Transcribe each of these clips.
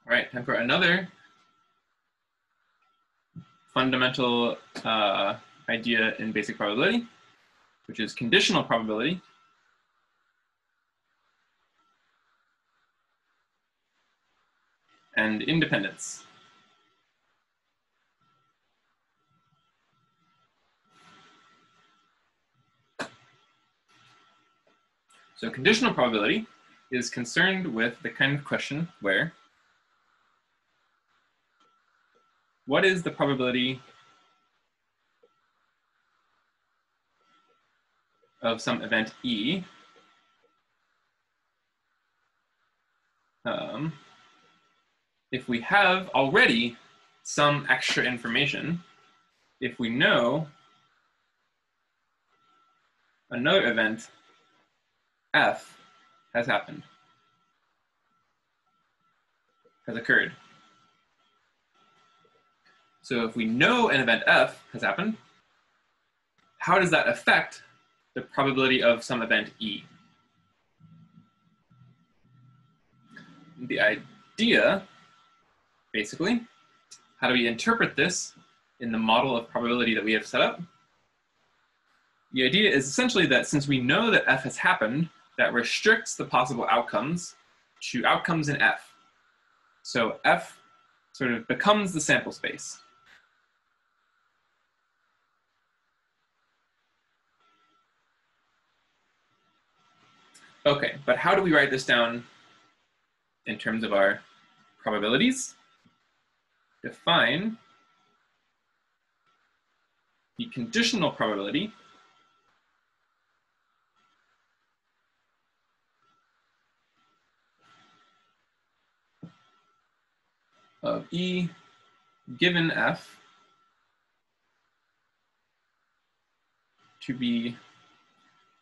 All right, time for another fundamental idea in basic probability, which is conditional probability. And independence. So conditional probability is concerned with the kind of question where what is the probability of some event E if we have already some extra information, if we know another event F has happened, has occurred. So if we know an event F has happened, how does that affect the probability of some event E? The idea, basically, how do we interpret this in the model of probability that we have set up? The idea is essentially that since we know that F has happened, that restricts the possible outcomes to outcomes in F. So F sort of becomes the sample space. Okay, but how do we write this down in terms of our probabilities? Define the conditional probability of E given F to be,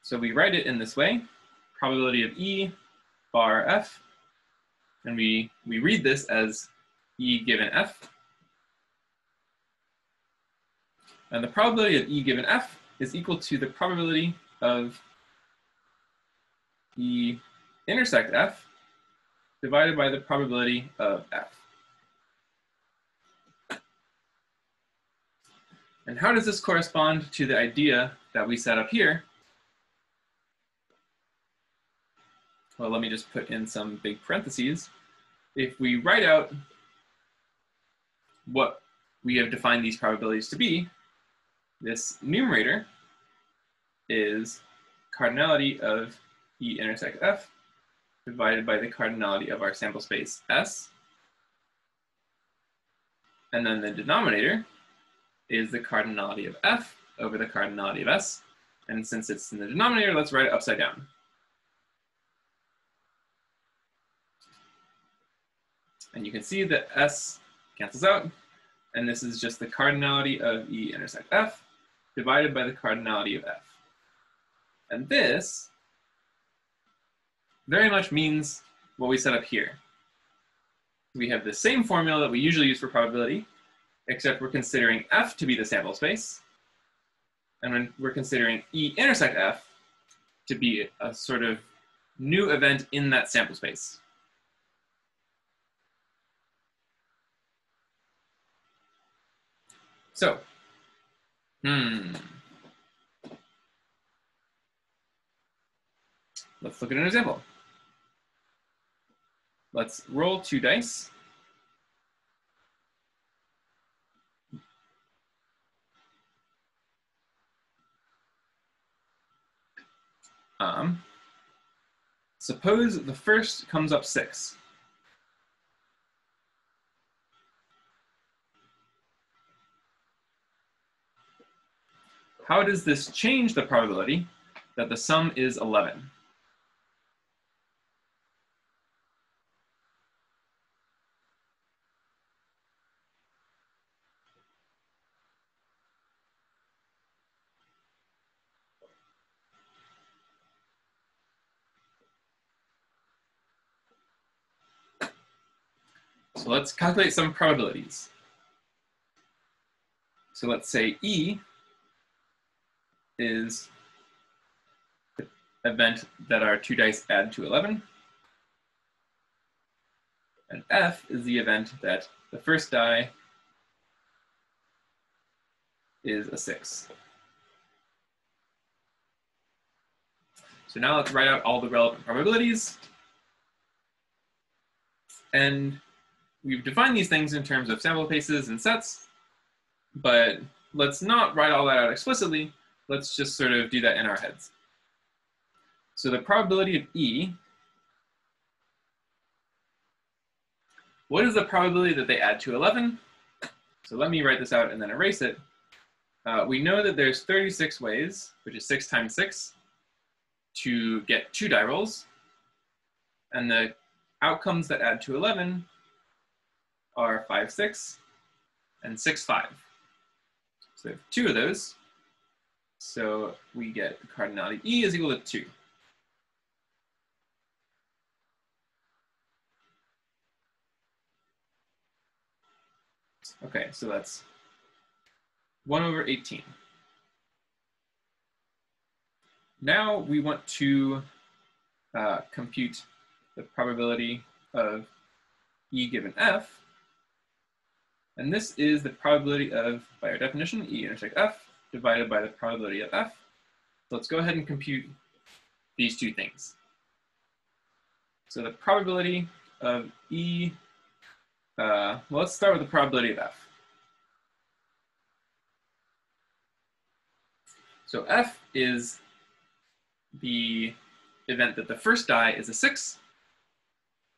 so we write it in this way, probability of E bar F, and we read this as E given F. And the probability of E given F is equal to the probability of E intersect F divided by the probability of F. And how does this correspond to the idea that we set up here? Well, let me just put in some big parentheses. If we write out what we have defined these probabilities to be, this numerator is cardinality of E intersect F divided by the cardinality of our sample space S. And then the denominator is the cardinality of F over the cardinality of S. And since it's in the denominator, let's write it upside down. And you can see that S cancels out, and this is just the cardinality of E intersect F divided by the cardinality of F. And this very much means what we set up here. We have the same formula that we usually use for probability, except we're considering F to be the sample space, and when we're considering E intersect F to be a sort of new event in that sample space. So, let's look at an example. Let's roll 2 dice. Suppose the first comes up 6. How does this change the probability that the sum is 11? So let's calculate some probabilities. So let's say E is the event that our 2 dice add to 11. And F is the event that the first die is a 6. So now let's write out all the relevant probabilities. And we've defined these things in terms of sample spaces and sets, but let's not write all that out explicitly. Let's just sort of do that in our heads. So the probability of E, what is the probability that they add to 11? So let me write this out and then erase it. We know that there's 36 ways, which is 6 times 6, to get 2 die rolls. And the outcomes that add to 11 are 5, 6, and 6, 5. So we have 2 of those. So we get the cardinality E is equal to 2. Okay, so that's 1 over 18. Now we want to compute the probability of E given F. And this is the probability of, by our definition, E intersect F divided by the probability of F. So let's go ahead and compute these two things. So the probability of E, well, let's start with the probability of F. So F is the event that the first die is a 6.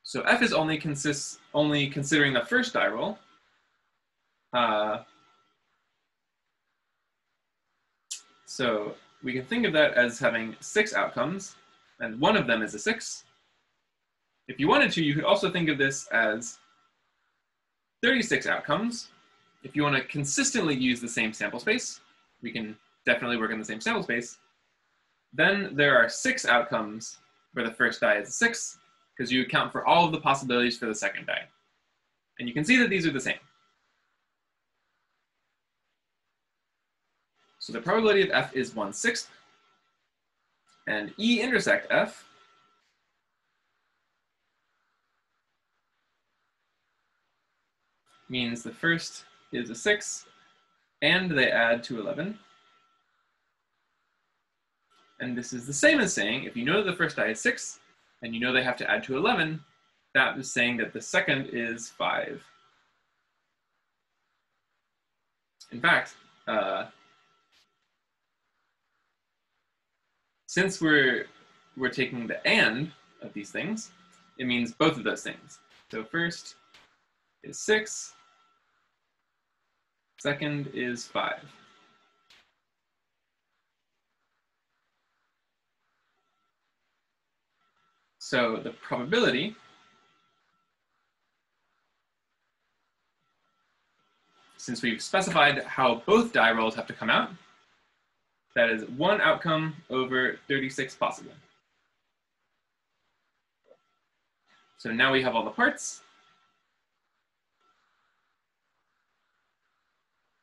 So F is only considering the first die roll. So we can think of that as having 6 outcomes, and one of them is a 6. If you wanted to, you could also think of this as 36 outcomes. If you want to consistently use the same sample space, we can definitely work in the same sample space. Then there are 6 outcomes where the first die is a 6, because you account for all of the possibilities for the second die. And you can see that these are the same. So the probability of F is 1/6, and E intersect F means the first is a 6, and they add to 11. And this is the same as saying, if you know that the first die is 6, and you know they have to add to 11, that is saying that the second is 5. In fact, since we're taking the and of these things, it means both of those things. So first is 6, second is 5. So the probability since we've specified how both die rolls have to come out, that is 1 outcome over 36 possible. So now we have all the parts.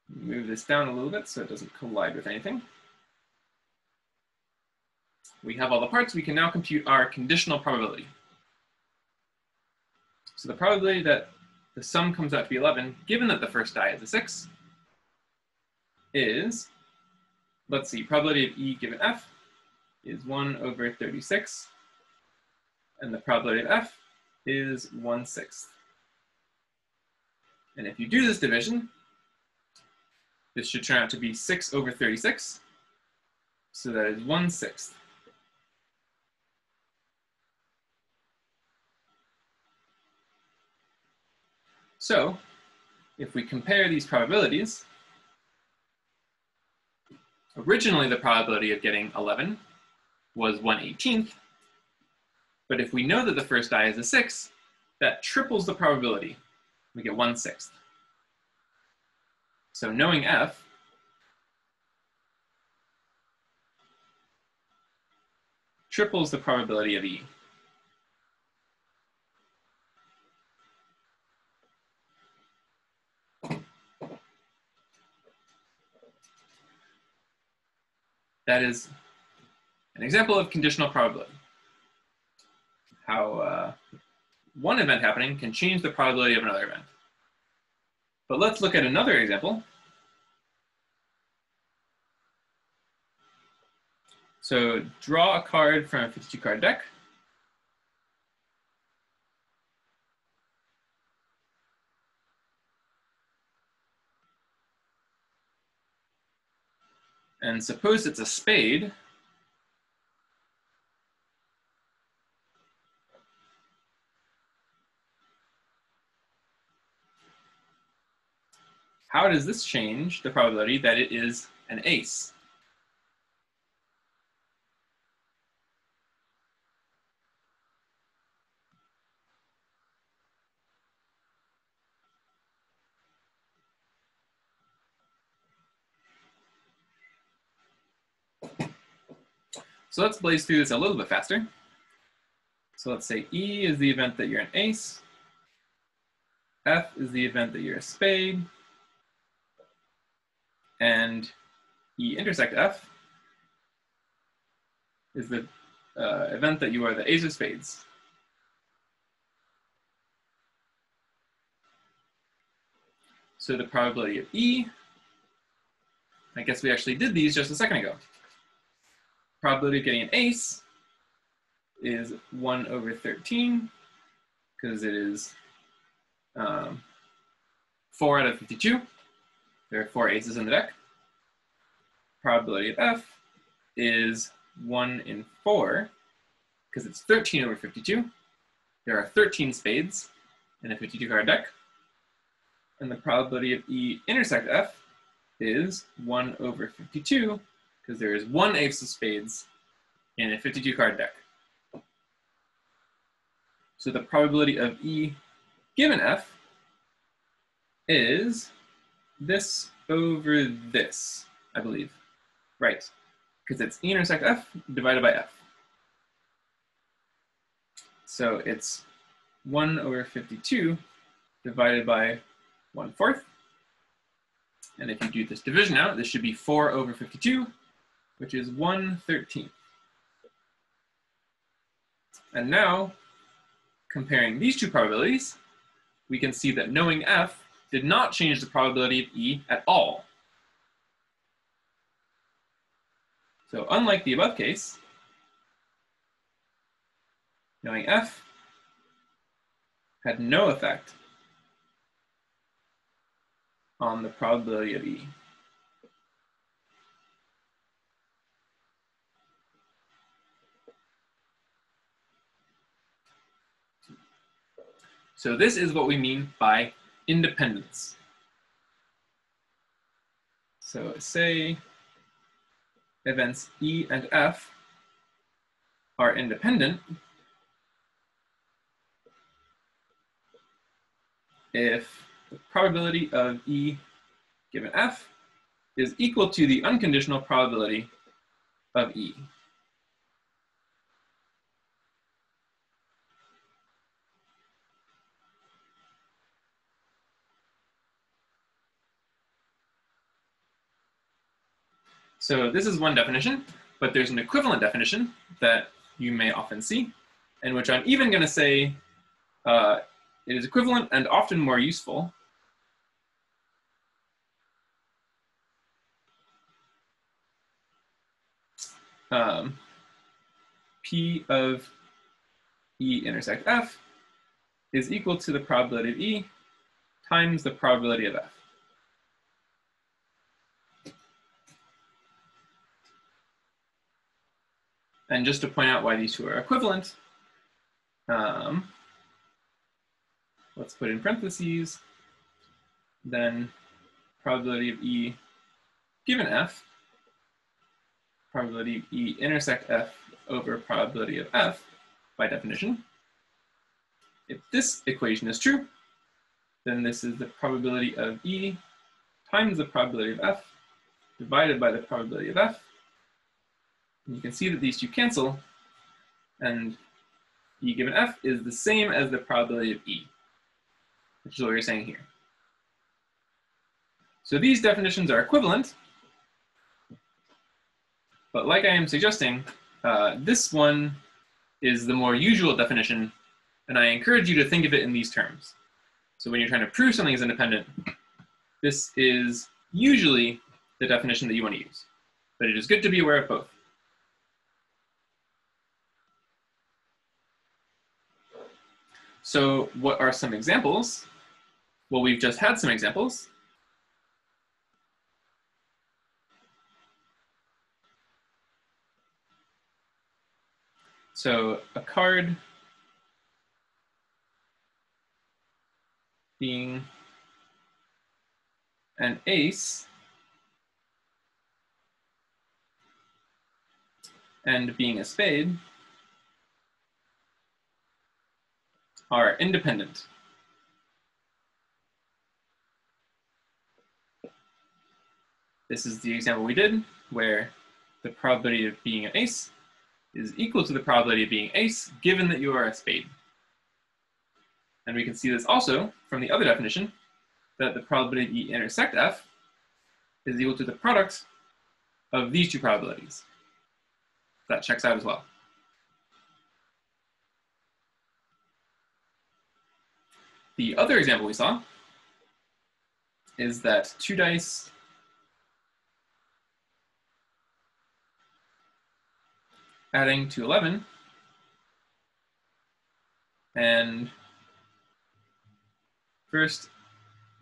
Move this down a little bit so it doesn't collide with anything. We have all the parts. We can now compute our conditional probability. So the probability that the sum comes out to be 11, given that the first die is a 6, is, let's see, probability of E given F is 1 over 36, and the probability of F is 1/6. And if you do this division, this should turn out to be 6 over 36, so that is 1/6. So if we compare these probabilities, originally the probability of getting 11 was 1/18, but if we know that the first die is a 6, that triples the probability. We get 1/6. So knowing F, triples the probability of E. That is an example of conditional probability. How one event happening can change the probability of another event. But let's look at another example. So draw a card from a 52 card deck. And suppose it's a spade. How does this change the probability that it is an ace? So let's blaze through this a little bit faster. So let's say E is the event that you're an ace. F is the event that you're a spade. And E intersect F is the event that you are the ace of spades. So the probability of E, I guess we actually did these just a second ago. Probability of getting an ace is 1 over 13, because it is 4 out of 52. There are 4 aces in the deck. Probability of F is 1 in 4, because it's 13 over 52. There are 13 spades in a 52 card deck. And the probability of E intersect F is 1 over 52, because there is 1 ace of spades in a 52 card deck. So the probability of E given F is this over this, I believe. Right, because it's E intersect F divided by F. So it's 1 over 52 divided by 1/4. And if you do this division out, this should be 4 over 52, which is 1/13. And now, comparing these two probabilities, we can see that knowing F did not change the probability of E at all. So unlike the above case, knowing F had no effect on the probability of E. So this is what we mean by independence. So say events E and F are independent if the probability of E given F is equal to the unconditional probability of E. So this is one definition, but there's an equivalent definition that you may often see, in which I'm even going to say it is equivalent and often more useful. P of E intersect F is equal to the probability of E times the probability of F. And just to point out why these two are equivalent, let's put in parentheses, then probability of E given F, probability of E intersect F over probability of F by definition. If this equation is true, then this is the probability of E times the probability of F divided by the probability of F. And you can see that these two cancel, and E given F is the same as the probability of E, which is what we're saying here. So these definitions are equivalent, but like I am suggesting, this one is the more usual definition And I encourage you to think of it in these terms. So when you're trying to prove something is independent, this is usually the definition that you want to use. But it is good to be aware of both. So what are some examples? Well, we've just had some examples. So a card being an ace and being a spade are independent. This is the example we did, where the probability of being an ace is equal to the probability of being ace, given that you are a spade. And we can see this also from the other definition, that the probability of E intersect F is equal to the product of these two probabilities. That checks out as well. The other example we saw is that 2 dice adding to 11 and first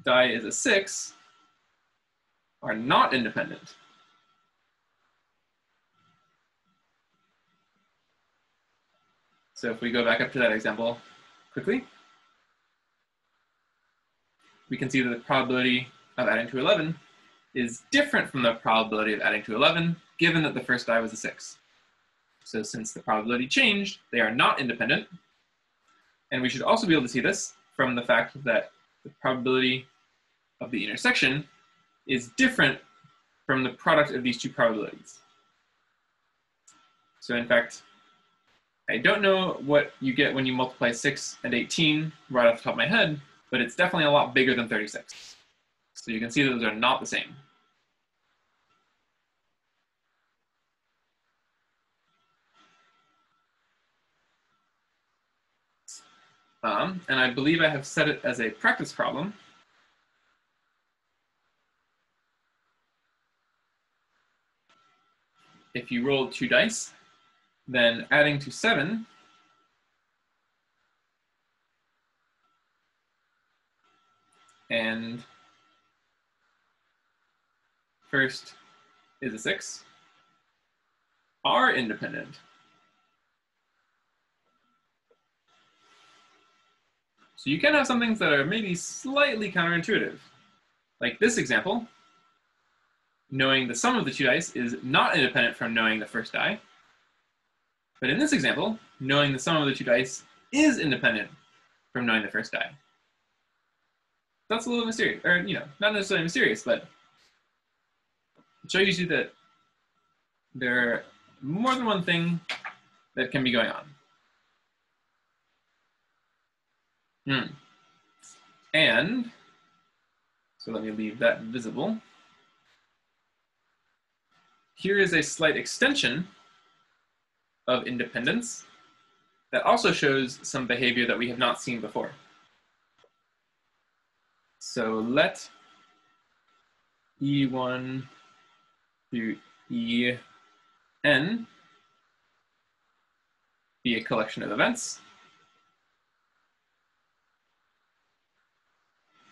die is a 6 are not independent. So if we go back up to that example quickly, we can see that the probability of adding to 11 is different from the probability of adding to 11, given that the first die was a 6. So since the probability changed, they are not independent. And we should also be able to see this from the fact that the probability of the intersection is different from the product of these two probabilities. So in fact, I don't know what you get when you multiply 6 and 18 right off the top of my head, but it's definitely a lot bigger than 36. So you can see that those are not the same. And I believe I have set it as a practice problem. If you roll 2 dice, then adding to 7 and first is a 6 are independent. So you can have some things that are maybe slightly counterintuitive. Like this example, knowing the sum of the 2 dice is not independent from knowing the first die. But in this example, knowing the sum of the 2 dice is independent from knowing the first die. That's a little mysterious, or not necessarily mysterious, but it shows you that there are more than one thing that can be going on. And, so let me leave that visible. Here is a slight extension of independence that also shows some behavior that we have not seen before. So let E1 through En be a collection of events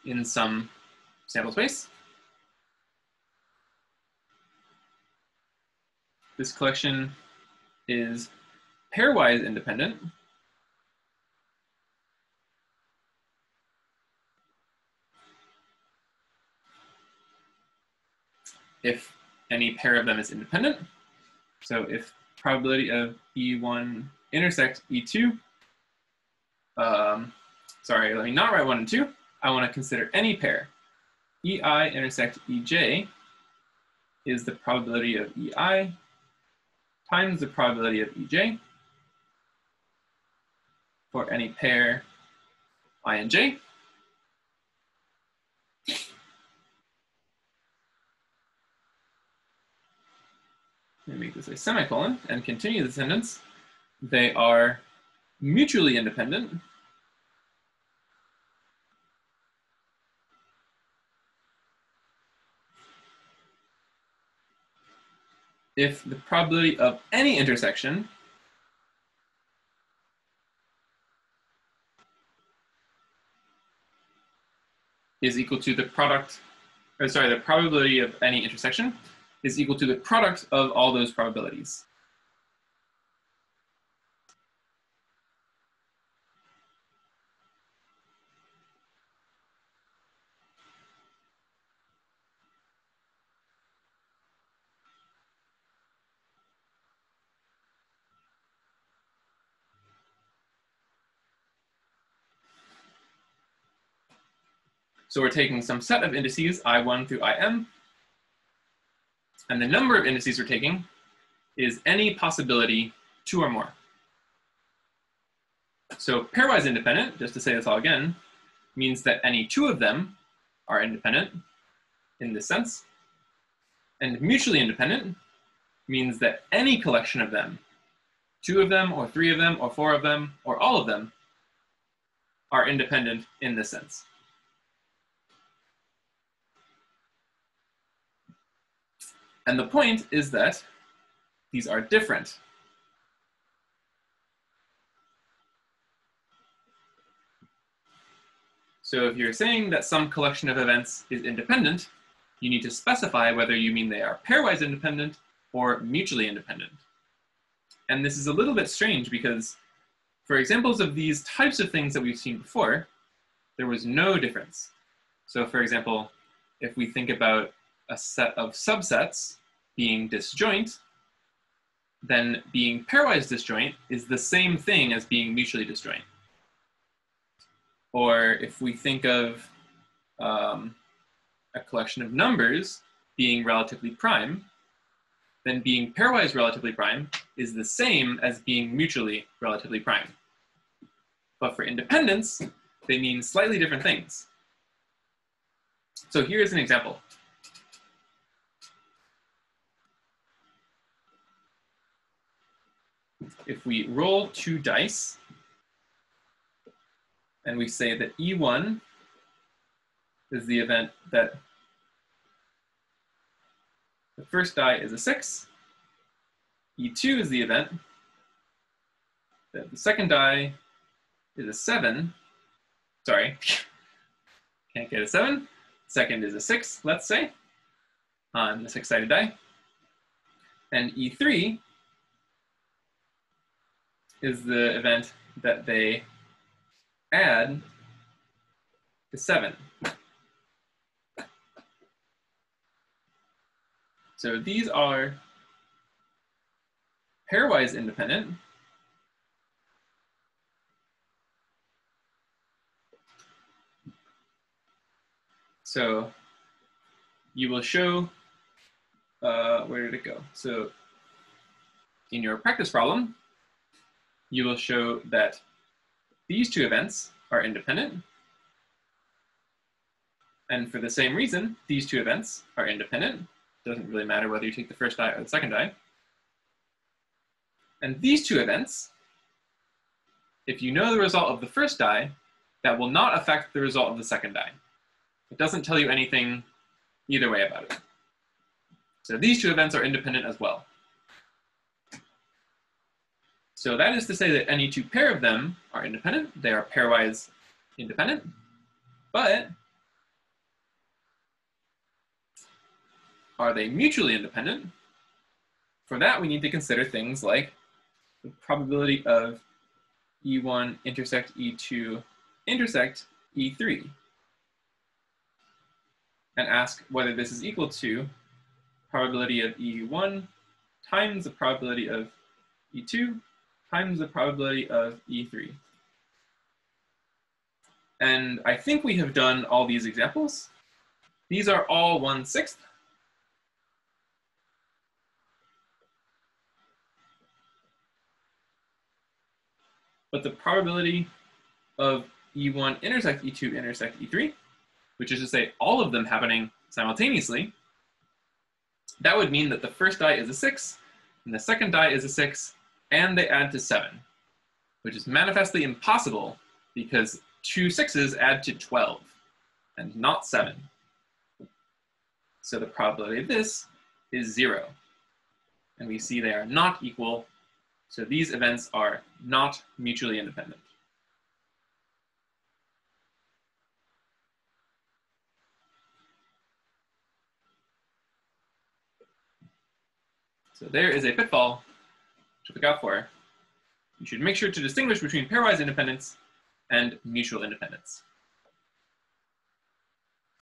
in some sample space. This collection is pairwise independent if any pair of them is independent. So if probability of E1 intersect E2, sorry, let me not write 1 and 2. I want to consider any pair. EI intersect EJ is the probability of EI times the probability of EJ for any pair I and J. Let me make this a semicolon and continue the sentence. They are mutually independent if the probability of any intersection is equal to the product, or sorry, the probability of any intersection is equal to the product of all those probabilities. So we're taking some set of indices, I1 through IM, and the number of indices we're taking is any possibility 2 or more. So pairwise independent, just to say this all again, means that any 2 of them are independent in this sense. And mutually independent means that any collection of them, 2 of them, or 3 of them, or 4 of them, or all of them, are independent in this sense. And the point is that these are different. So if you're saying that some collection of events is independent, you need to specify whether you mean they are pairwise independent or mutually independent. And this is a little bit strange because for examples of these types of things that we've seen before, there was no difference. So for example, if we think about a set of subsets being disjoint, then being pairwise disjoint is the same thing as being mutually disjoint. Or if we think of a collection of numbers being relatively prime, then being pairwise relatively prime is the same as being mutually relatively prime. But for independence, they mean slightly different things. So here's an example. If we roll 2 dice, and we say that E1 is the event that the first die is a 6, E2 is the event that the second die is a 7, sorry, can't get a 7, second is a 6, let's say, on the 6-sided die, and E3 is the event that they add to 7. So these are pairwise independent. So you will show, where did it go? So in your practice problem, you will show that these 2 events are independent. And for the same reason, these 2 events are independent. Doesn't really matter whether you take the first die or the second die. And these 2 events, if you know the result of the first die, that will not affect the result of the second die. It doesn't tell you anything either way about it. So these 2 events are independent as well. So that is to say that any 2 pair of them are independent. They are pairwise independent. But are they mutually independent? For that, we need to consider things like the probability of E1 intersect E2 intersect E3. And ask whether this is equal to probability of E1 times the probability of E2 times the probability of E3. And I think we have done all these examples. These are all 1/6. But the probability of E1 intersect E2 intersect E3, which is to say all of them happening simultaneously, that would mean that the first die is a 6, and the second die is a 6, and they add to 7, which is manifestly impossible because 2 6s add to 12, and not 7. So the probability of this is 0. and we see they are not equal. So these events are not mutually independent. So there is a pitfall to look out for. You should make sure to distinguish between pairwise independence and mutual independence.